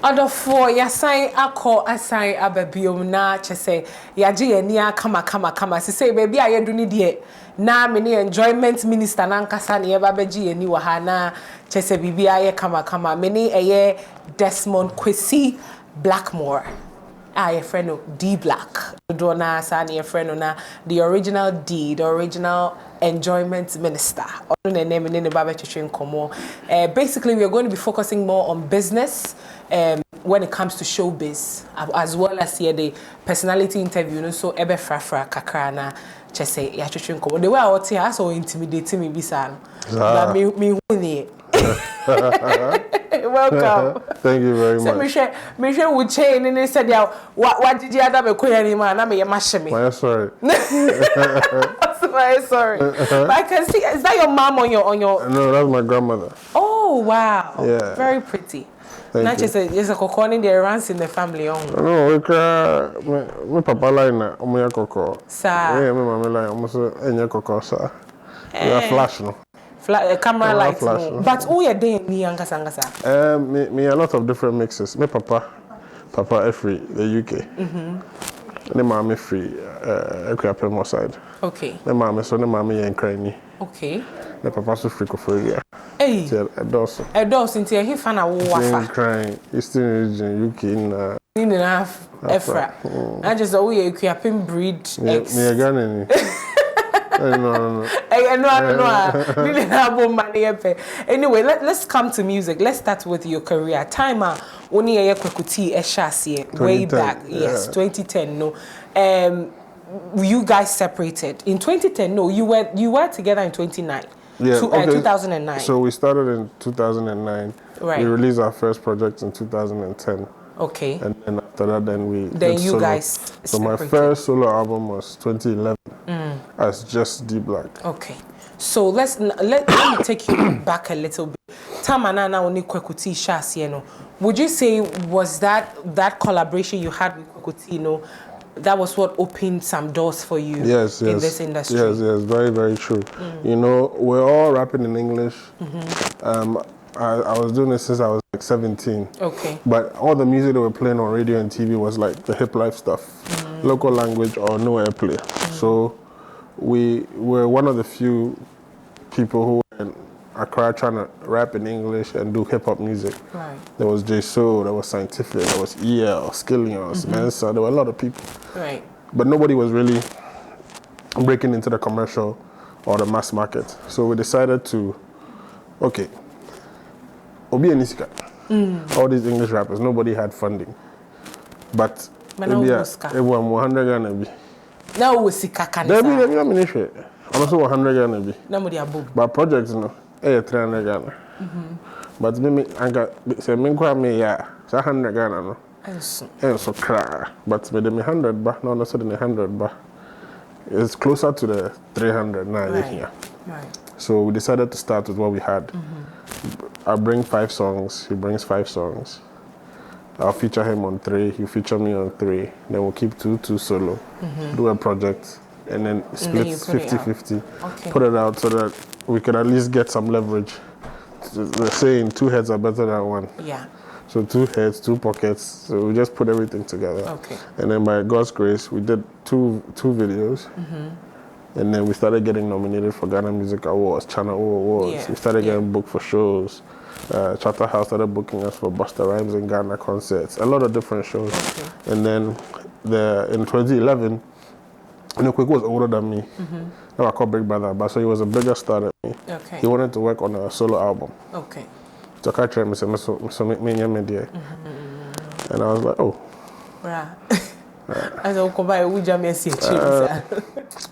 Other for ya sign ako assign ababiom na chese ya je ani kama say baby I do need ye na me ni enjoyment minister na nkasa na ye ba beji ani wa ha na chese bibi aye kama me ni eye Desmond Kwesi Blackmore your friend D Black do na sa na your friend na the original D, the original enjoyment minister. Basically, we are going to be focusing more on business when it comes to showbiz, as well as here the personality interview. So, ebe frafra kakrana chese ya chuchun komo. The way I was here, so intimidating me bisa. But me win Welcome. Thank you very much. So, Michelle would change and they said, "Yeah, what did you have to be anymore?" Na me yamashemi. I'm sorry. I'm sorry. But I can see, is that your mom on your? No, that's my grandmother. Oh wow. Yeah. Very pretty. Not just a cocoon the runs in the family on. No, we cry. My papa line na omo yakoko. Sir. Yeah, my mama line omo so enya koko sir. We are flash no. Camera light flash, no. But who you doing me angasa? Me a lot of different mixes. My papa free the UK. My mama free Equipment side. Okay. My mama yen cranny. Okay. My papa so free Koforia. Hey. A dozen into he fan a wafa. Crying Eastern region UK in enough Efra. I just always Equipment breed X. Me a Ghana. No. Anyway, let's come to music. Let's start with your career. Timer only a kwekuti eshasi way back. Yes, 2010. No, you guys separated in 2010. No, you were together in 2009. Yeah, 2009. So we started in 2009. Right. We released our first project in 2010. Okay. And then after that, then you solo. guys So my first solo album was 2011 as just D Black. Okay. So let me take you back a little bit. Tamanana oni kwekuti shasieno. Would you say was that collaboration you had with Kwekuti, that was what opened some doors for you in this industry? Yes, very, very true. You know, we're all rapping in English. I was doing this since I was like 17. Okay. But all the music that we're playing on radio and TV was like the hip life stuff, local language or no airplay. So we were one of the few people who were in Accra trying to rap in English and do hip hop music. Right. There was J Soul, there was Scientific, there was EL, Skillions, Mensa. There were a lot of people. Right. But nobody was really breaking into the commercial or the mass market. So we decided to, okay. Obi Enisika. All these English rappers, nobody had funding. But everyone 100 Ghana. Now we see Kakani. I'm also 100 Ghana. But projects, 300 Ghana. But me, I got say me 100 Ghana no. And so cry. But me 100 ba, no so the 100 ba. It's closer to the 300 now here. Right. So we decided to start with what we had. I bring 5 songs, he brings 5 songs. I'll feature him on 3, he'll feature me on 3. Then we'll keep 2 solo, do a project, and then split 50-50. Okay. Put it out so that we could at least get some leverage. They're saying 2 heads are better than 1. Yeah. So 2 heads, 2 pockets. So we just put everything together. Okay. And then by God's grace, we did 2 videos. And then we started getting nominated for Ghana Music Awards, Channel Awards. Yeah. We started getting booked for shows. Charterhouse started booking us for Busta Rhymes and Ghana concerts. A lot of different shows. Okay. And then in 2011, Quick was older than me. Now I call Big Brother, but so he was a bigger star than me. Okay. He wanted to work on a solo album. Okay. So I tried me, and I was like, oh. Right.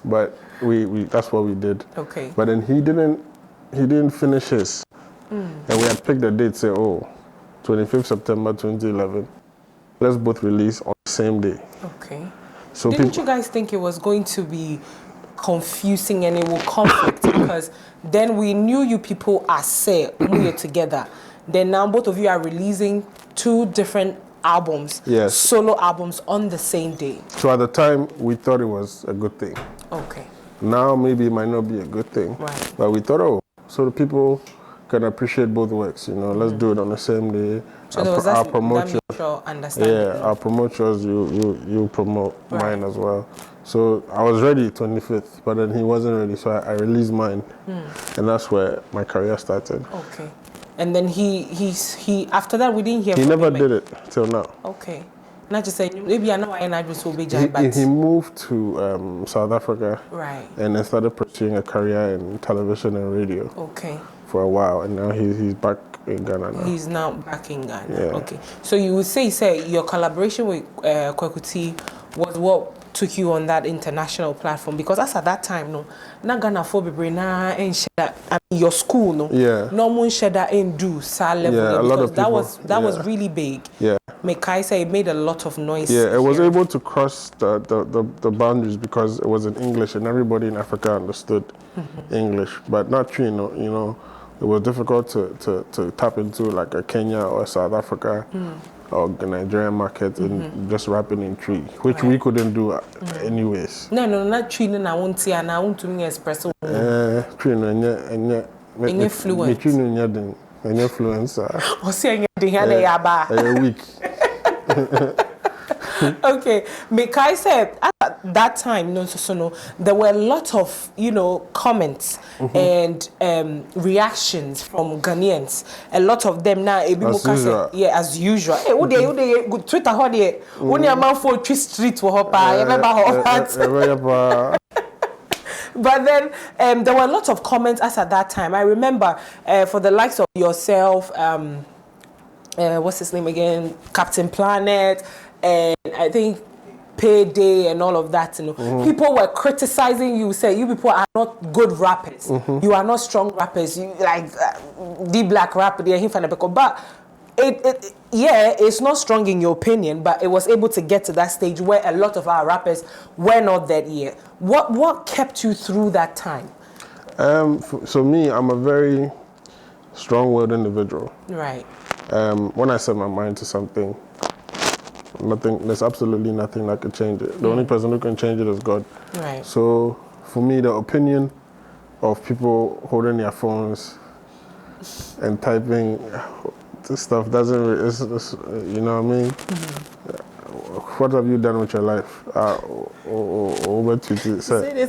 But we that's what we did. Okay. But then he didn't finish his. And we had picked a date, say, 25th September 2011. Let's both release on the same day. Okay. So didn't you guys think it was going to be confusing and it will conflict? Because then we knew you people are together. Then now both of you are releasing 2 different albums, solo albums on the same day. So at the time, we thought it was a good thing. Okay. Now maybe it might not be a good thing. Right. But we thought, so the people can appreciate both works, let's do it on the same day. So there was that mutual understanding. Yeah, I'll promote yours, you promote mine as well. So I was ready 25th, but then he wasn't ready, so I released mine. And that's where my career started. Okay. And then he after that we didn't hear from him. He never did it till now. Okay. Not just saying maybe I know I just will be but he moved to South Africa. Right. And then started pursuing a career in television and radio. Okay. For a while, and now he's back in Ghana now. He's now back in Ghana. Yeah. Okay. So you would say your collaboration with Kwekuti was what took you on that international platform, because as at that time, no, na Ghana for na and your school, no, no one share that and do level. Yeah, a lot of people. That was really big. Yeah. Mekai say it made a lot of noise. Yeah, it was able to cross the boundaries because it was in English and everybody in Africa understood English, but not true, you know. It was difficult to tap into like a Kenya or South Africa or the Nigerian market and just rapping in Tree, which we couldn't do anyways. No, not Tree. No, I want to express. Tree, and fluent. Oh, see, you're weak. Okay, Mekai said at that time, there were a lot of comments and reactions from Ghanaians. A lot of them now, as usual. Hey, good Twitter, how they? Only a man for street for But then there were a lot of comments as at that time. I remember for the likes of yourself, what's his name again? Captain Planet. And I think Payday and all of that, people were criticizing you, say you people are not good rappers, you are not strong rappers, you like the black rapper, but it's not strong in your opinion, but it was able to get to that stage where a lot of our rappers were not that yet. What kept you through that time? So me, I'm a very strong-willed individual. Right. When I set my mind to something, there's absolutely nothing that could change it. The only person who can change it is God. Right. So for me, the opinion of people holding their phones and typing this stuff doesn't really, you know what I mean? What have you done with your life? The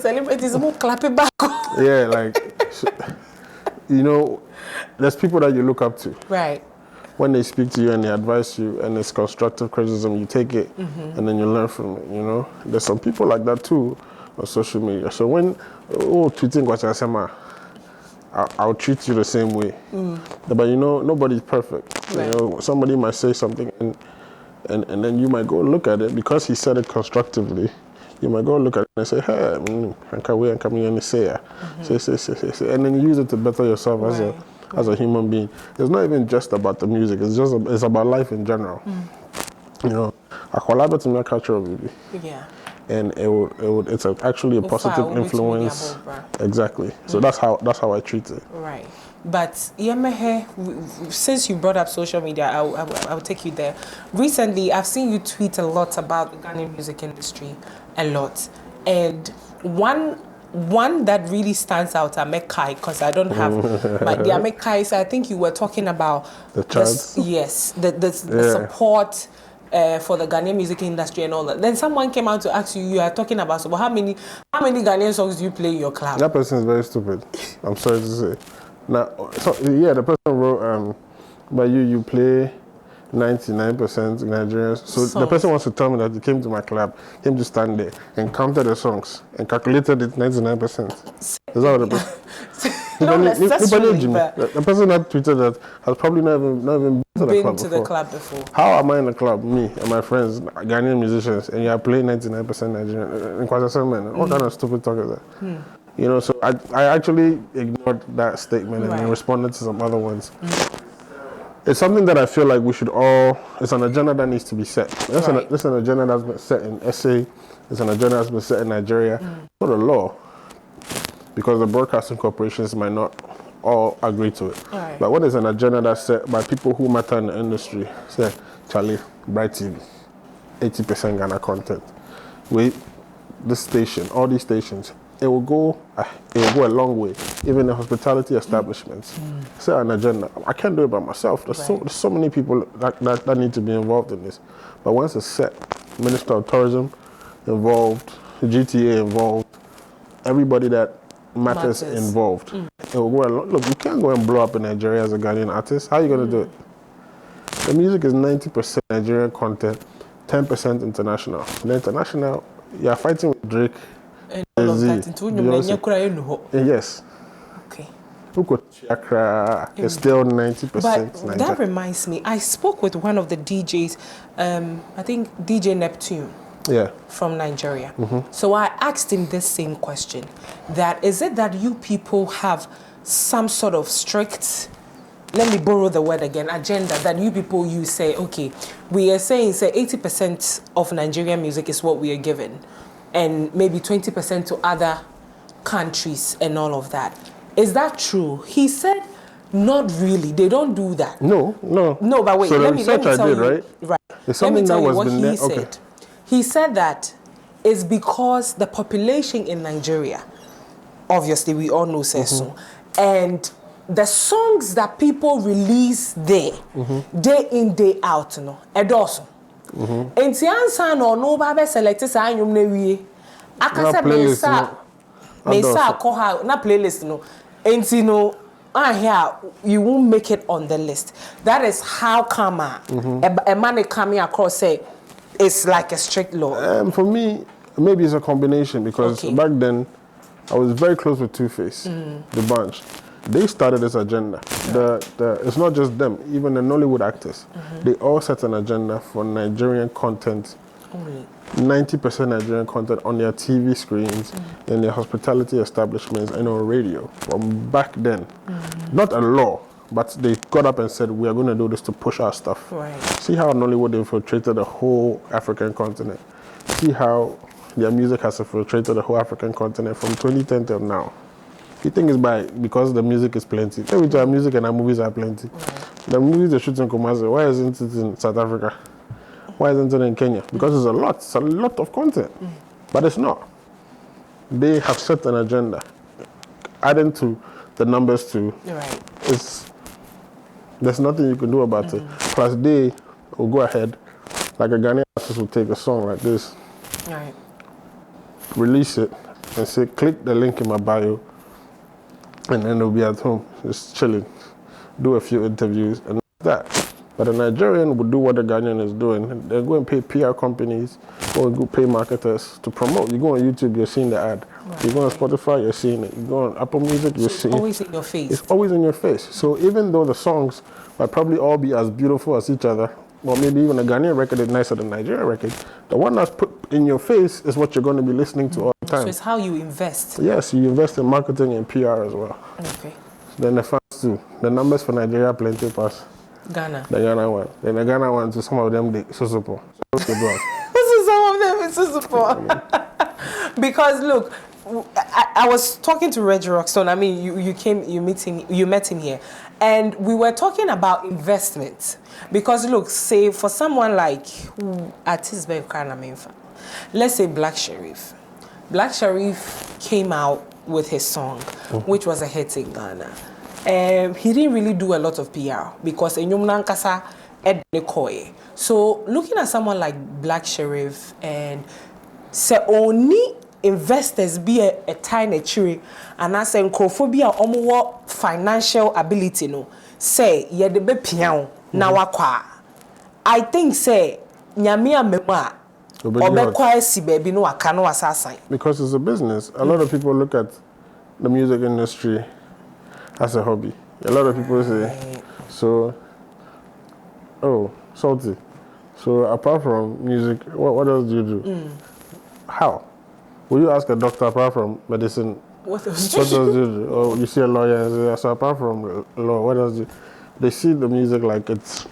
celebrities more clapping back. Yeah, like, there's people that you look up to. Right. When they speak to you and they advise you and it's constructive criticism, you take it and then you learn from it, There's some people like that too on social media. So when tweeting what I say, I'll treat you the same way. But nobody's perfect. Right. Somebody might say something and then you might go look at it because he said it constructively. You might go look at it and say, hey, and come here and say, and then you use it to better yourself as a human being. It's not even just about the music. It's about life in general. I collaborate in my culture, baby. Yeah. And it's actually a positive influence. Exactly. So that's how I treat it. Right. But since you brought up social media, I'll take you there. Recently, I've seen you tweet a lot about the Ghanaian music industry, a lot, and one that really stands out, Amekai, because I don't have the Amekai. So I think you were talking about the charts. Yes, the support for the Ghanaian music industry and all that. Then someone came out to ask you. You are talking about how many Ghanaian songs do you play in your club? That person is very stupid. I'm sorry to say. Now, the person wrote, but you play 99% Nigerians. So the person wants to tell me that he came to my club, came to stand there and counted the songs and calculated it 99%. Is that what the person? The person that tweeted that has probably not even been to the club before. How am I in the club? Me and my friends, Ghanaian musicians, and you are playing 99% Nigerian. What kind of stupid talk is that? So I actually ignored that statement and responded to some other ones. It's something that I feel like we should all, it's an agenda that needs to be set. This is an agenda that's been set in SA, it's an agenda that's been set in Nigeria, not a law, because the broadcasting corporations might not all agree to it. Right. But what is an agenda that's set by people who matter in the industry? Say, Charlie, Bryt TV, 80% Ghana content. This station, all these stations, it will go a long way. Even the hospitality establishments set an agenda. I can't do it by myself. There's so many people that need to be involved in this. But once it's set, Minister of Tourism involved, the GTA involved, everybody that matters involved. It will go along. Look, you can't go and blow up in Nigeria as a Ghanaian artist. How are you going to do it? The music is 90% Nigerian content, 10% international. The international, you're fighting with Drake. Yes. Okay. It's still 90%. But that reminds me, I spoke with one of the DJs, I think DJ Neptune. Yeah. From Nigeria. So I asked him this same question, that is it that you people have some sort of strict, let me borrow the word again, agenda that you people use, say, okay, we are saying, say 80% of Nigerian music is what we are given, and maybe 20% to other countries and all of that. Is that true? He said, not really. They don't do that. No, but wait, so let me tell you. Right? It's something let me tell that you what was he said. Okay. He said that it's because the population in Nigeria, obviously we all know says so, and the songs that people release there, day in, day out, no, edoso. And the answer no babe select sa anyum na wie. Akase me sa ko ha na playlist no. Enti no here you won't make it on the list. That is how come a man coming across say it's like a strict law. For me, maybe it's a combination because back then I was very close with Two-Face, the bunch. They started this agenda. It's not just them, even the Nollywood actors. They all set an agenda for Nigerian content, 90% Nigerian content on their TV screens, in their hospitality establishments, and on radio. From back then, not a law, but they got up and said, we are going to do this to push our stuff. Right. See how Nollywood infiltrated the whole African continent. See how their music has infiltrated the whole African continent from 2010 till now. You think it's because the music is plenty. Every time music and our movies are plenty. The movies they shoot in Kumasi, why isn't it in South Africa? Why isn't it in Kenya? Because it's a lot of content. But it's not. They have set an agenda. Adding to the numbers too. There's nothing you can do about it. Plus they will go ahead, like a Ghanaian artist will take a song like this, release it, and say, click the link in my bio, and then they'll be at home, just chilling, do a few interviews, and that. But a Nigerian would do what the Ghanaian is doing. They're going to pay PR companies, or go pay marketers to promote. You go on YouTube, you're seeing the ad. You go on Spotify, you're seeing it. You go on Apple Music, you're seeing it. It's always in your face. It's always in your face. So even though the songs might probably all be as beautiful as each other, or maybe even a Ghanaian record is nicer than a Nigerian record, the one that's put in your face is what you're going to be listening to all the time. So it's how you invest. Yes, you invest in marketing and PR as well. Okay. Then the fans too. The numbers for Nigeria plenty pass Ghana. The Ghana one. Then the Ghana one, to some of them, they so support. So some of them is so support. Because look, I was talking to Reggie Rockstone. I mean, you met him here, and we were talking about investment. Because look, say for someone like artist, let's say Black Sherif. Black Sherif came out with his song, which was a hit in Ghana. He didn't really do a lot of PR because so looking at someone like Black Sherif and say only investors be a tiny tree and I say nkophobia omo financial ability no say ye de be pian na wakwa I think say nyamia mema obekwa si baby no aka no asasan because it's a business. A lot of people look at the music industry as a hobby. A lot of people say so. Oh, salty. So apart from music, what else do you do? How? Will you ask a doctor apart from medicine? What else do you do? Or you see a lawyer and say, so apart from law, what else do you do? They see the music like it's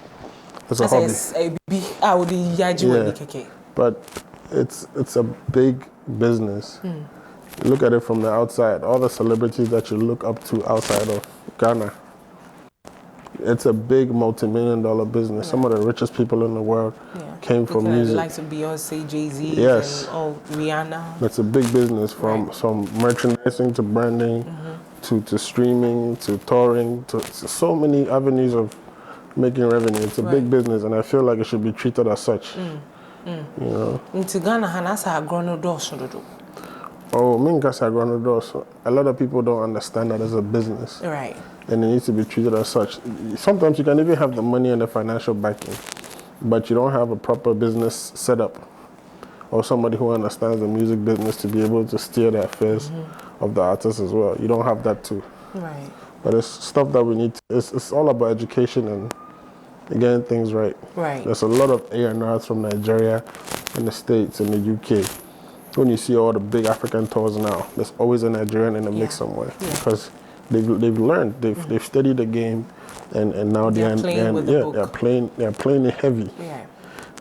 a hobby. But it's a big business. Look at it from the outside. All the celebrities that you look up to outside of Ghana, It's a big multi-million-dollar business. Some of the richest people in the world came from music. Like Beyonce, Jay-Z, yes, and Rihanna. It's a big business from merchandising to branding to streaming to touring to so many avenues of making revenue. It's a big business, and I feel like it should be treated as such. You know. In Ghana, hanasa agrono doso. Oh, a lot of people don't understand that as a business. Right. And it needs to be treated as such. Sometimes you can even have the money and the financial backing, but you don't have a proper business setup or somebody who understands the music business to be able to steer the affairs of the artists as well. You don't have that too. Right. But it's stuff that we need to, it's all about education and getting things right. Right. There's a lot of A&Rs from Nigeria and the States and the UK. When you see all the big African tours now, there's always a Nigerian in the mix somewhere because they've learned, they've studied the game, and now they're playing it heavy. Yeah.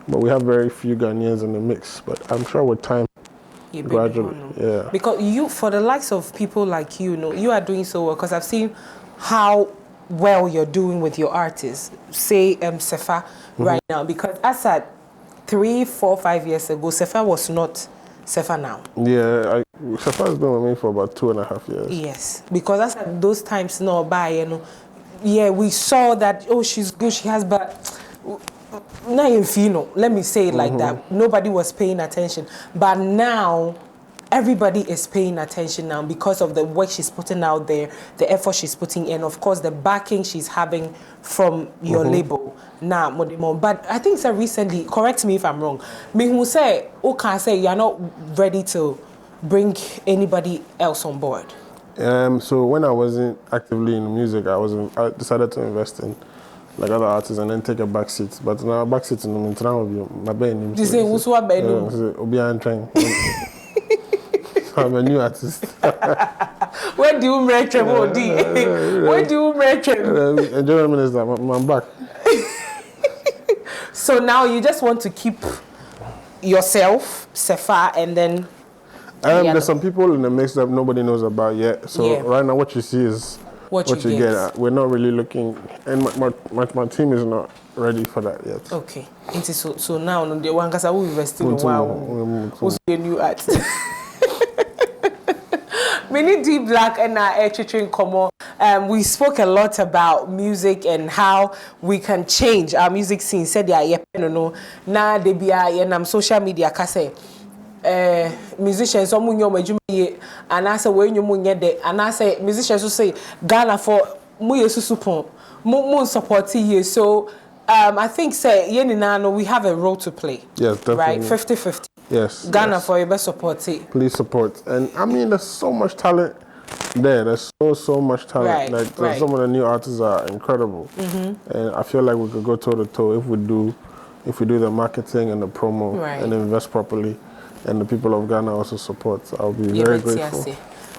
But we have very few Ghanaians in the mix. But I'm sure with time, gradually, because for the likes of people like you, you are doing so well. Because I've seen how well you're doing with your artists. Say Sefa right now, because as at 3, 4, 5 years ago, Sefa was not Sefa now. Yeah, Sefa has been with me for about 2.5 years. Yes, because that's those times we saw that she's good, she has, but let me say it like that. Nobody was paying attention, but now everybody is paying attention now because of the work she's putting out there, the effort she's putting in, of course the backing she's having from your label. Nah, but I think recently, correct me if I'm wrong, who say you're not ready to bring anybody else on board. So when I wasn't actively in music, I decided to invest in like other artists and then take a back seat. But now back seat in the my band. You say who's what band? I'm a new artist. Where do you make Where do you make Enjoy Minister, I'm back. So now you just want to keep yourself, Sefa, and then... there's some people in the mix that nobody knows about yet. So right now what you see is what you get. We're not really looking, and my team is not ready for that yet. Okay. So now, the one because I will invest in who's the new artist? Many D Black and we spoke a lot about music and how we can change our music scene. Said now they be social media musicians and I say when you and I say musicians who say Ghana for mu support here. So I think we have a role to play. Yes, definitely. Right, 50-50. Yes. Ghana for your best support. Please support. And I mean, there's so much talent there. There's so much talent. Some of the new artists are incredible. And I feel like we could go toe to toe if we do the marketing and the promo and invest properly. And the people of Ghana also support. I'll be very grateful.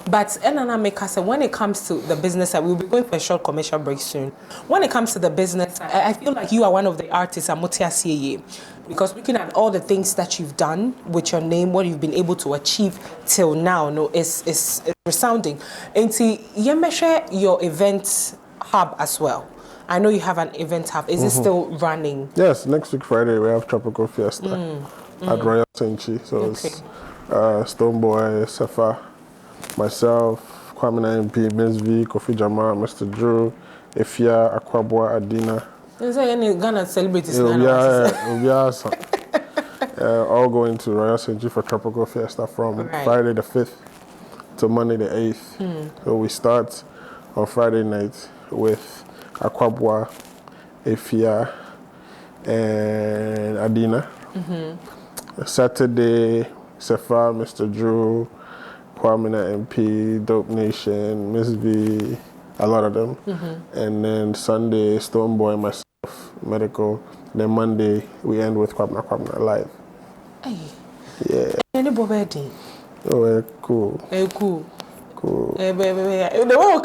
But when it comes to the business, we'll be going for a short commercial break soon. When it comes to the business, I feel like you are one of the artists because looking at all the things that you've done with your name, what you've been able to achieve till now, is resounding. And see, you measure your event hub as well. I know you have an event hub. Is it still running? Yes, next week Friday we have Tropical Fiesta at Royal Senchi. So it's Stoneboy, Sefa, myself, Kwame MP, Ms. V, Kofi Jama, Mr. Drew, Efia, Akwabwa, Adina. Is there any Ghana celebrities? All going to Royal Senchi for Tropical Fiesta from Friday the 5th to Monday the 8th. So we start on Friday night with Akwabwa, Efia, and Adina. Saturday, Sefa, Mr. Drew, Kwame MP, Dope Nation, Miss V, a lot of them. And then Sunday, Stoneboy, myself, Medical. Then Monday, we end with Kwabna Live. Hey. Yeah. Any Oh, cool. Cool. The one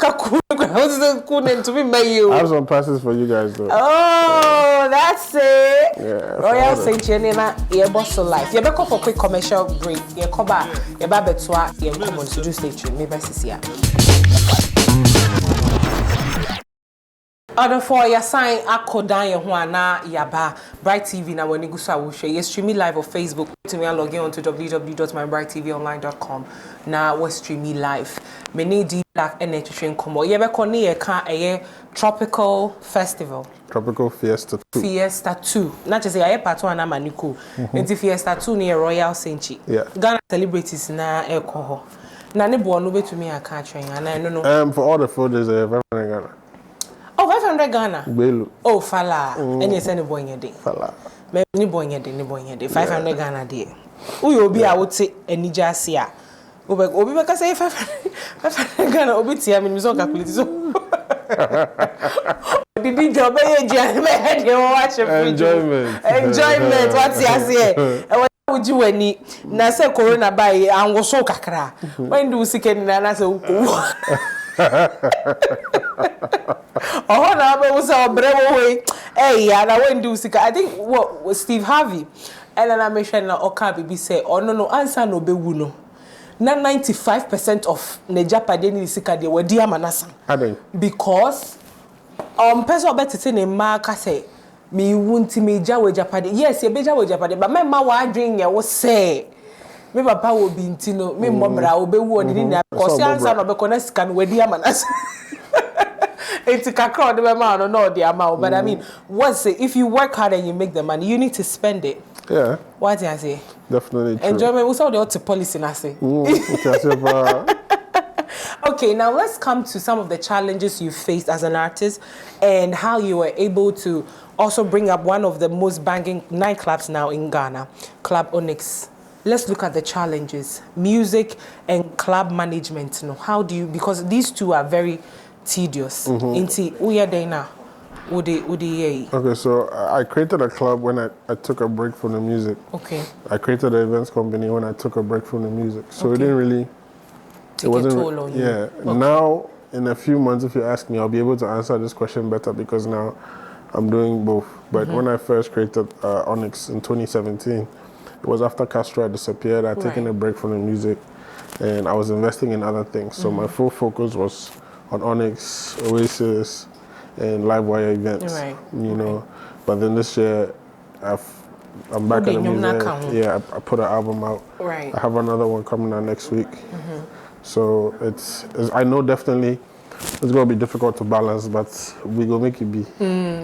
cool name to me, I have some passes for you guys though. Oh, that's it. Yeah. Royal Saint-Jenina, your boss life. You better for quick commercial break. You come back. You better betwa. You come on to do stay tuned. Maybe this year. Other for your sign Akodan Yahuana Yaba Bryt TV na when you go share. You stream me live on Facebook. To me and log in onto www.mybryttvonline.com. Now we stream me live. Many D Black and Nutrition Como. You ever call me a tropical festival. Tropical Fiesta 2. Fiesta 2. Not just a part 1 and Maniku. Into Fiesta 2 near Royal Senchi. Yeah. Ghana celebrities na alcohol. Nani born over to me a catching and I don't know. For all the food is a Ghana. Oh, 500 Ghana. Belu. Oh, fala. And you send a boy in your day. Fala. Ni boy in your day. 500 Ghana day. Uyo be I would say any jasia. Obi baka say 500 Ghana. Obi tia me so calculate so. Did job enjoyment. Enjoyment. What's your say? Would you any na say corona by and was so kakra. When do see can na say oh, now I was our brave hey, and I went do sika. I think what was Steve Harvey, and then I mentioned that Okabi say, oh no, answer no be wuno. Na 95% of the Japanese sika they were dear manasa. Because person better say ne mark say me wunti me jawe Japanese. Yes, you be jawe Japanese, but my ma wa drink ya was say. Me papa will be intino, me momra will be one in that because answer no be connect can we dear manasa. It's a crowd the amount or not the amount, but I mean, what's it? If you work hard and you make the money, you need to spend it. Yeah. What did I say? Definitely true. Enjoyment. We saw the auto policy, I say. Okay, now let's come to some of the challenges you faced as an artist and how you were able to also bring up one of the most banging nightclubs now in Ghana, Club Onyx. Let's look at the challenges, music and club management. You know, how do you? Because these two are very tedious. Inti uya dena udi. Okay, so I created a club when I took a break from the music. Okay. I created an events company when I took a break from the music. So it didn't really take a toll on you. Yeah. Okay. Now in a few months, if you ask me, I'll be able to answer this question better because now I'm doing both. But when I first created Onyx in 2017, it was after Castro had disappeared. I'd taken a break from the music and I was investing in other things. So my full focus was on Onyx, Oasis, and Livewire events, you know. But then this year, I'm back in the music. Yeah, I put an album out. Right. I have another one coming out next week. So it's I know definitely it's going to be difficult to balance, but we go make it be.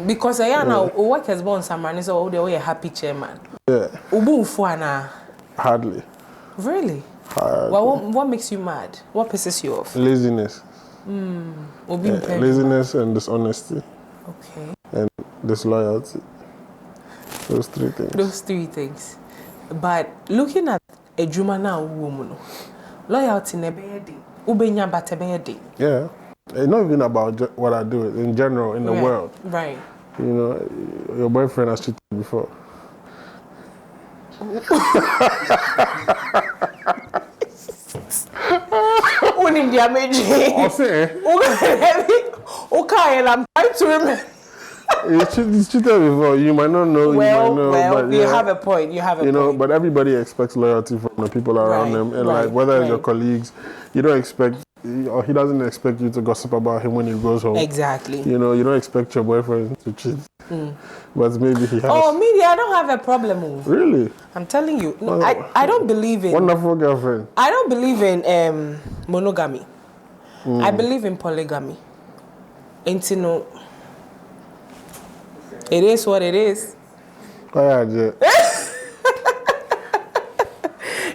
Because I know work has born some man is all the way a happy chairman. Yeah. Ubu fuana. Hardly. Really? Hardly. Well, what makes you mad? What pisses you off? Laziness. Laziness and dishonesty. Okay. And disloyalty. Those three things. Those three things. But looking at a Juma now woman, loyalty nebedi, ubenya batebedi. Yeah. It's not even about what I do in general in the world. Right. You know, your boyfriend has cheated before. Unim damage. Okay, and I'm trying to remember. He's cheated before. You might not know. Well, you might know, but you have a point. You have a point. You know, but everybody expects loyalty from the people around them, and like whether it's your colleagues, you don't expect, or he doesn't expect you to gossip about him when he goes home. Exactly. You know, you don't expect your boyfriend to cheat. But maybe he has. Oh, me, I don't have a problem. Really? I'm telling you. No, I don't believe in... Wonderful girlfriend. I don't believe in monogamy. I believe in polygamy. And you know, it is what it is. Oh, yeah,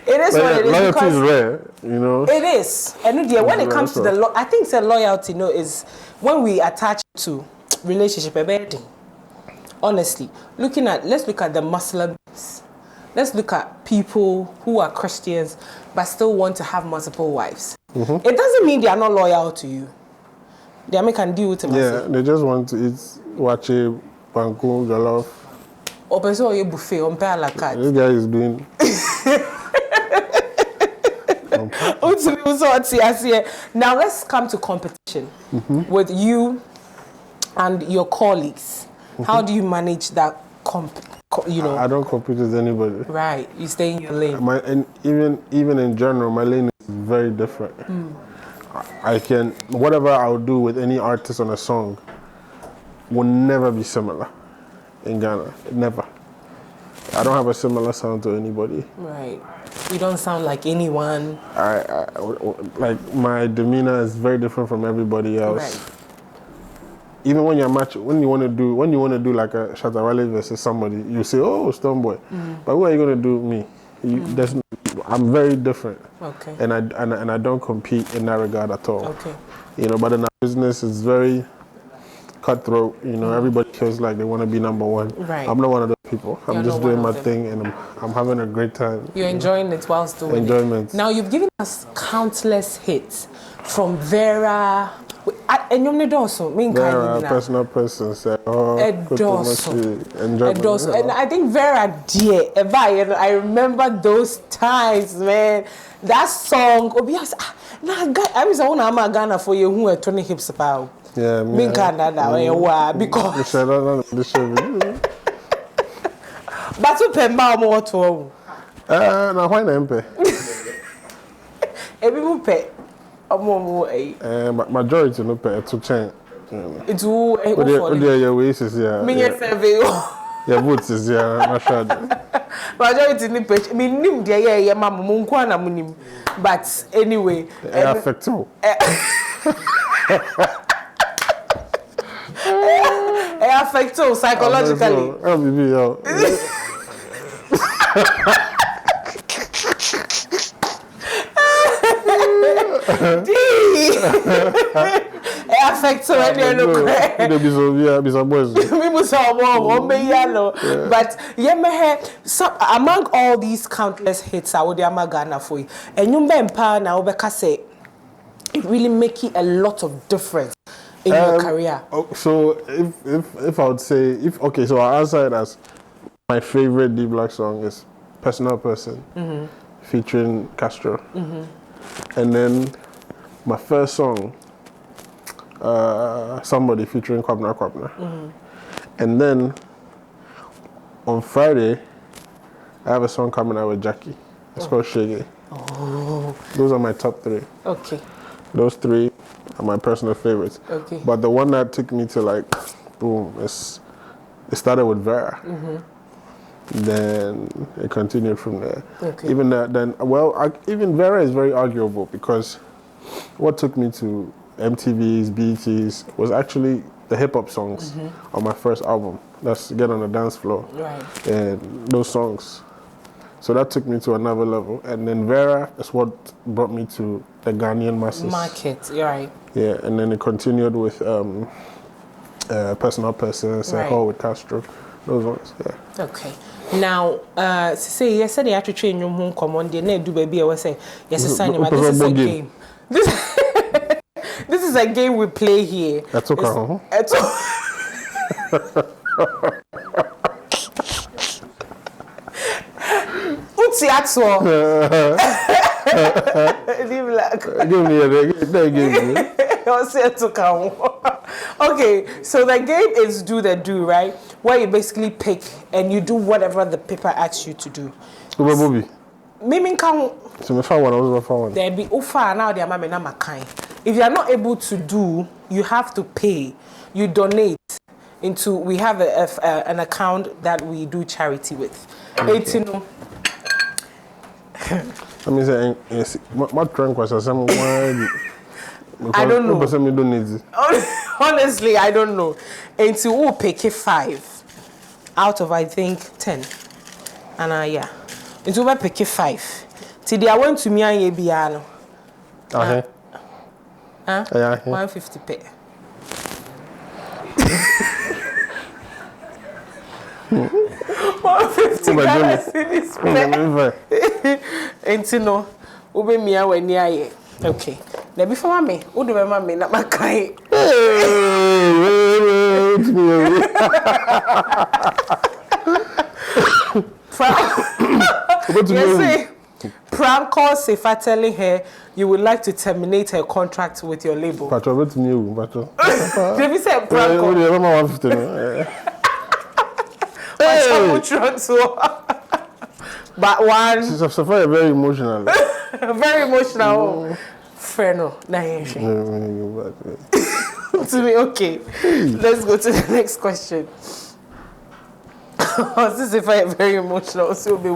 it is what it is. Loyalty is rare, you know. It is. And when it comes to the... I think the loyalty, you know, is when we attach to relationship, honestly, let's look at the Muslims. Let's look at people who are Christians but still want to have multiple wives. It doesn't mean they are not loyal to you. They can deal with it. Yeah, they just want to eat wache, panko, jollof. Or person you buffet on pay la carte. This guy is doing. Now let's come to competition with you and your colleagues. How do you manage that? You know, I don't compete with anybody. Right, you stay in your lane. And even in general, my lane is very different. I can whatever I'll do with any artist on a song, will never be similar in Ghana. Never. I don't have a similar sound to anybody. Right. You don't sound like anyone. Like my demeanor is very different from everybody else. Right. Even when you want to do like a Shatawale versus somebody, you say, "Oh, Stonebwoy," but what are you going to do? Me? I'm very different. Okay. And I don't compete in that regard at all. Okay. But in our business, it's very cutthroat. Everybody feels like they want to be number one. Right. I'm not one of those people. I'm just doing my thing, and I'm having a great time. You're enjoying it whilst doing Enjoyment. it. Now, you've given us countless hits from Vera. And you're also Vera, personal person, say, enjoyment. And I think Vera, dear, I remember those times, man. That song, I was on Ghana for you who are turning hips about. Yeah, because but you pay more to now why not pay? Everyone pay. Majority no pay to change. It's who your ways is yeah. Your votes is yeah. Majority no pay. Me nim there yeah mama mo nko na mo nim. But anyway, it affect you. It affects you psychologically. It affects you when you look. But among all these countless hits, I would Ghana for you. And you remember now, say it really making a lot of difference in your career. So if I would say so I answer it as my favorite D Black song is Personal Person featuring Castro. And then my first song, Somebody featuring Kwabna. And then on Friday, I have a song coming out with Jackie. It's called Shege. Oh. Those are my top 3. Okay. Those 3 are my personal favorites. Okay. But the one that took me to like, boom, it started with Vera. Then it continued from there. Okay. Even even Vera is very arguable because what took me to MTV's, BET's was actually the hip hop songs on my first album. That's Get on the Dance Floor. Right. And those songs. So that took me to another level. And then Vera is what brought me to the Ghanaian masses. Market, right. Yeah, and then it continued with Personal Person, with Castro. Those ones, yeah. Okay. Now, say yesterday I had to train your home command. They do baby. I was saying yes, this is a game. This is a game we play here. That's okay. What's the actual? Okay, so the game is do the do, right? Where you basically pick and you do whatever the paper asks you to do. Mimi can there be ufa now the mama na makai. If you are not able to do, you have to pay. You donate into. We have an account that we do charity with. Okay. I mean, what drink was some I don't know. Honestly, I don't know. Until we'll pick 5 out of I think 10. And yeah. Until we pick 5. Till I went to me and Biano. 150 pay. Okay. Now before me, who do me not my kind? Prank calls Sefa telling her you would like to terminate her contract with your label. Did you say prank call? But one. She's very emotional. Very emotional. Friend, no. to me. Okay, let's go to the next question. This is very emotional. So be.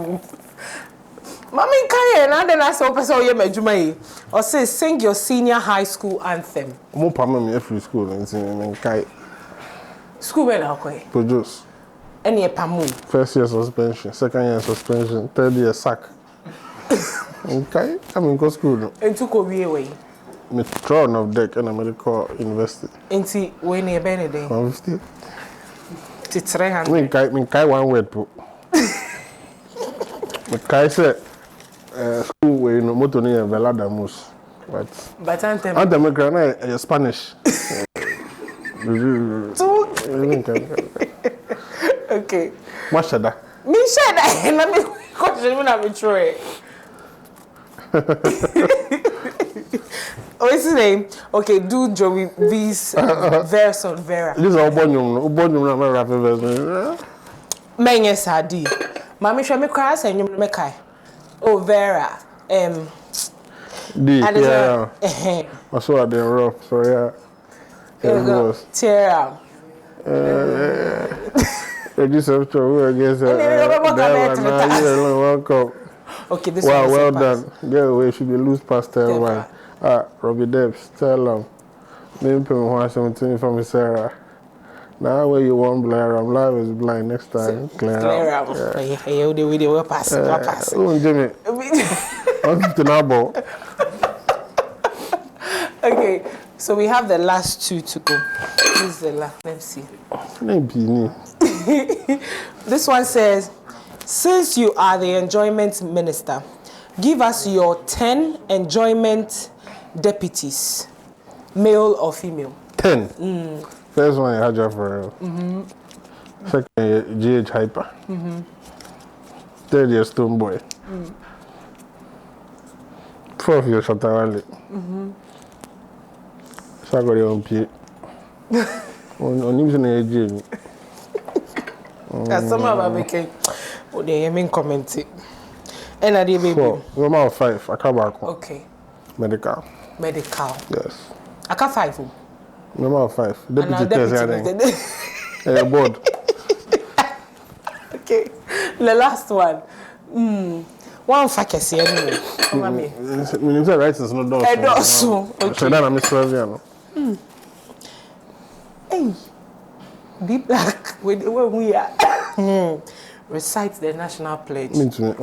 Mami Kaya, and then I saw person you mejuma or say sing your senior high school anthem. Mo pama me every school and sing Kai. School where now koi? Produce. Any pamu. First year suspension, second year suspension, third year sack. Okay, I'm in school no. And took away. Me thrown off deck and American University. Inti when you been a day? 150. To 300. Me Kai one word po. Me Kai said school where no moto ni Velada mus. But anthem. Anthem me Spanish. Okay. What should I? Me said that. Let me question when I'm try. What's his name? Okay, do Joey V's verse on Vera. This is Obonyum na rap verse. Menye sadi. Mami shwe me cry say nyum me kai. Oh Vera. Yeah. I saw that rough. So yeah. Tear out. This is true. I guess. Welcome. Okay, this wow, one well done. Get away. Should be loose past 10-1. Robbie Debs, tell them. Name pay me 117 from Sarah. Now where you want Blair, I'm live is blind. Next time, clear out. Hey, the video will pass. Oh, Jimmy. I'm to Nabo. Okay, so we have the last two to go. This is the last. Let's see. This one says, since you are the enjoyment minister, give us your 10 enjoyment deputies, male or female. 10. First one, Haja for real. Second, GH Hyper. Third year, Stone Boy. Fourth year, Shatawale. Sagori on P. On him, in AJ. Some of them became. Oh, they mean commenting. And I did baby. 4. Number of 5. I come back. Okay. Medical. Yes. I can't 5. Number of 5. Deputy test. Board. Okay. The last one. One fakesi anyway. Minister rights is not done. Okay. So then I'm Mr. Hey. Be black where we are. Recite the national pledge. Me too.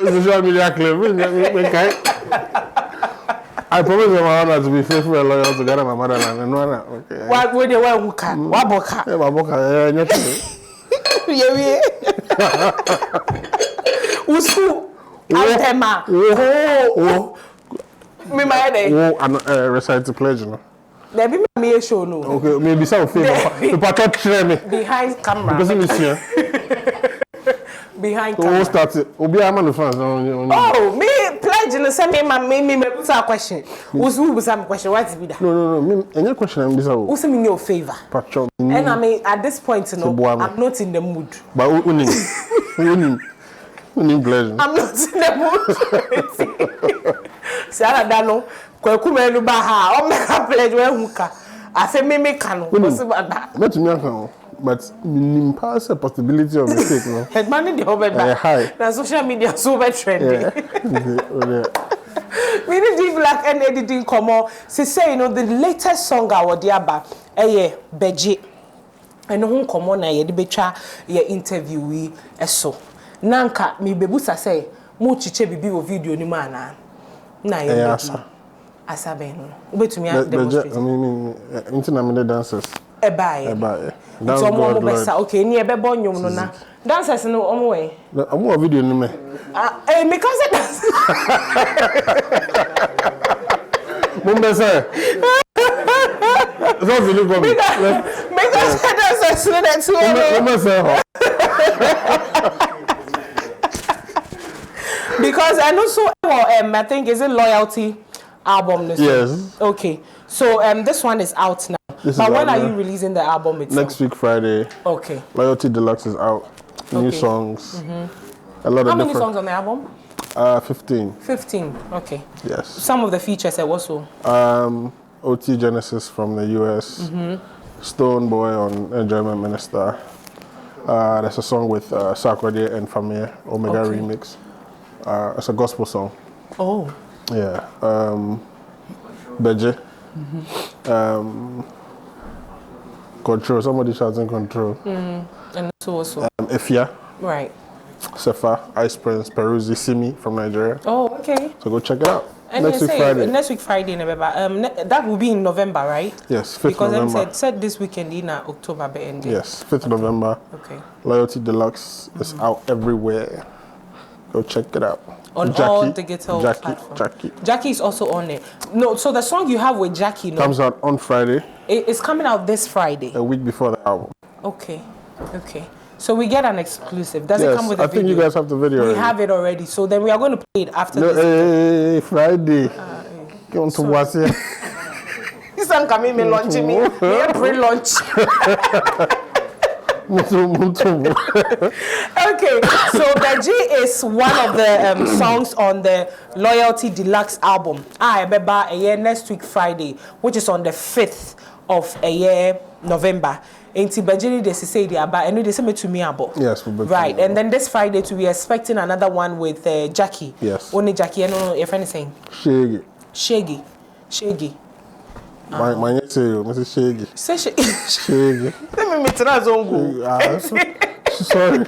Social media claim. I promise my honor to be faithful and loyal to God and my motherland. Okay. What would you want? What boka? Yeah. Usu. Antema. Oh. Me my day. Recite the pledge, no. There be me a show no. Okay, maybe some favor. The patot share me behind camera. Because me see. Behind camera. Who started? Obi am the fans. Oh, me pledge in the same me put a question. Who's some question? What is be that? No. Me any question am bisa. Who's in your favor? Patcho. And I mean at this point, I'm not in the mood. But unim. Pledge. I'm not in the mood. Sarah Dano, Kwakume Lubaha, or make a pledge where Huka. I say, me can. Not to me, but pass a possibility of mistake. No, headman in the over high. Now social media so very trendy. We did black and editing come on. Say, you know, the latest song I was there back. Beji. And who come on, I betcha your interviewee so. Nanka, me bebusa say, mo chiche bibi o video ni mana. Na ye asa ben no obetumi a demonstrate I mean na me dancers e bae so mo besa okay ni e be bo nyum no na dancers no omo we omo video ni me me can say dance mo besa so video go me can say dancers no that too mo besa because I know so well, I think is it Loyalty album this yes one? Okay, so this one is out now. But when are you releasing the album itself? Next week Friday. Okay. Loyalty Deluxe is out. New songs. A lot How of many different. songs on the album? 15. 15. Okay. Yes. Some of the features also. OT Genesis from the US. Stone Boy on Enjoyment Minister. There's a song with Sarkodie and Famia Omega remix. It's a gospel song. Oh. Yeah. Beje. Control. Somebody shouting Control. And also. Ifya. Right. Sefa, Ice Prince, Peruzzi, Simi from Nigeria. Oh, okay. So go check it out. And Next week Friday. Next week Friday, November. That will be in November, right? Yes, 5th because November. Because said this weekend in October be ending. Yes, 5th November. Okay. Loyalty Deluxe is out everywhere. Go check it out. On all digital platforms. Jackie is also on it. No, so the song you have with Jackie comes out on Friday. It's coming out this Friday. A week before the album. Okay. So we get an exclusive. Does it come with a video? I think you guys have the video. We have it already. So then we are going to play it after this. Hey, Friday. You want to watch it? This one coming me launch me. Pre-launch. Okay, so Beji is one of the songs on the Loyalty Deluxe album. I remember a year next week Friday, which is on the 5th of a year November. Ain't Beji they say they about and they say to me about. Yes, right. And then this Friday to be expecting another one with Jackie. Yes. Only Jackie, I know your friend is saying. Shaggy. My say Mrs. Shaggy. Say Shaggy. Let me meet her zongo. Sorry.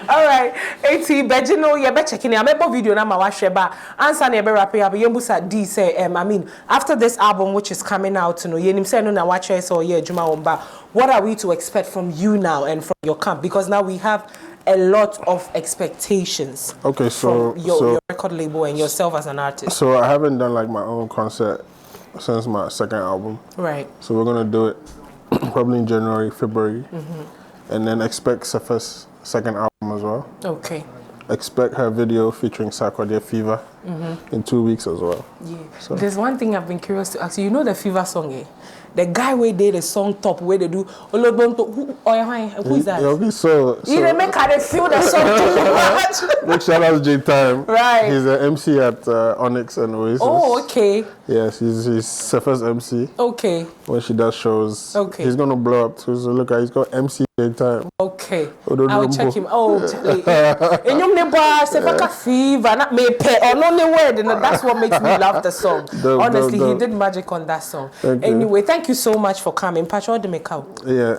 All right. Eti Bejino you be checking am video na ma wa hweba. Answer na be rap up yembusa D say I mean after this album which is coming out no yenim say no na wa chwe so ye adwuma womba. What are we to expect from you now and from your camp, because now we have a lot of expectations. Okay, so from your record label and yourself as an artist. So I haven't done like my own concert since my second album. Right. So we're gonna do it probably in January, February, and then expect Safa's second album as well. Okay. Expect her video featuring Sarkodie Fever in 2 weeks as well. Yeah. So. There's one thing I've been curious to ask you. You know the Fever song, eh? The guy where did the song top where they do who is that? Yeah, so you didn't make her feel the song too much. Big shout out to J Time. Right. He's an MC at Onyx and Oasis. Oh, okay. Yes, he's Safa's MC. Okay. When she does shows. Okay. He's gonna blow up too. So look at he's got MC J Time. Okay. I'll check him. Oh, and you never Safa Fever, not me pay or no word. That's what makes me love the song. Honestly, he did magic on that song. Anyway, thank you so much for coming. Pacho de make out. Yeah,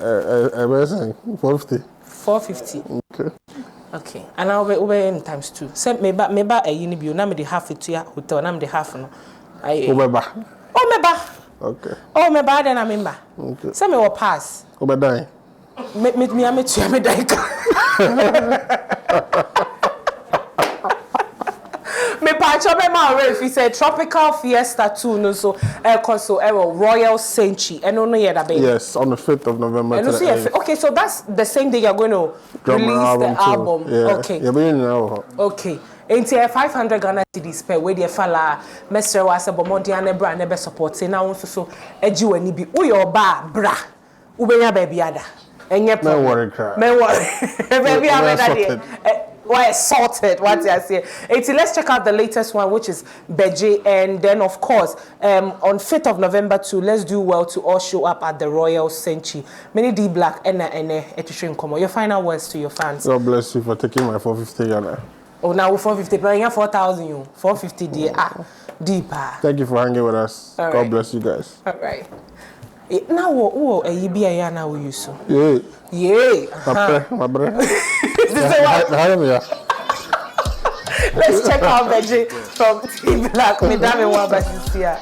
I was saying 450. 450. Okay. Okay. And I'll be over in times 2. Send me back a unibio. Now me the half it to your hotel. Now me the half no. Oh me ba. Okay. Oh me ba then I remember. Okay. Send me what pass. Oh me die. Me die. Me pacho be ma if he said Tropical Fiesta 2 no so Royal Century and no yeah that baby. Yes, on the 5th of November. And okay, so that's the same day you're going to release the album. Yeah. Okay. Yeah, okay. Ain't 500 Ghana cedis per way the fella Mr. was a bomodiane brand never support say now so eji wani bi uyo ba bra ubenya baby ada enye me worry cry baby ada why sorted what I say. Let's check out the latest one, which is Beji, and then of course on 5th of November too, let's do well to all show up at the Royal Century. Many D Black and your final words to your fans. God bless you for taking my 450 Ghana. Oh, now 450, but 4,000 you 450 deeper. Thank you for hanging with us. All God right. bless you guys. All right. Now what you be a now we use so. Yeah. My brother. Let's check out Beji from T Black. Madame Wabasisia.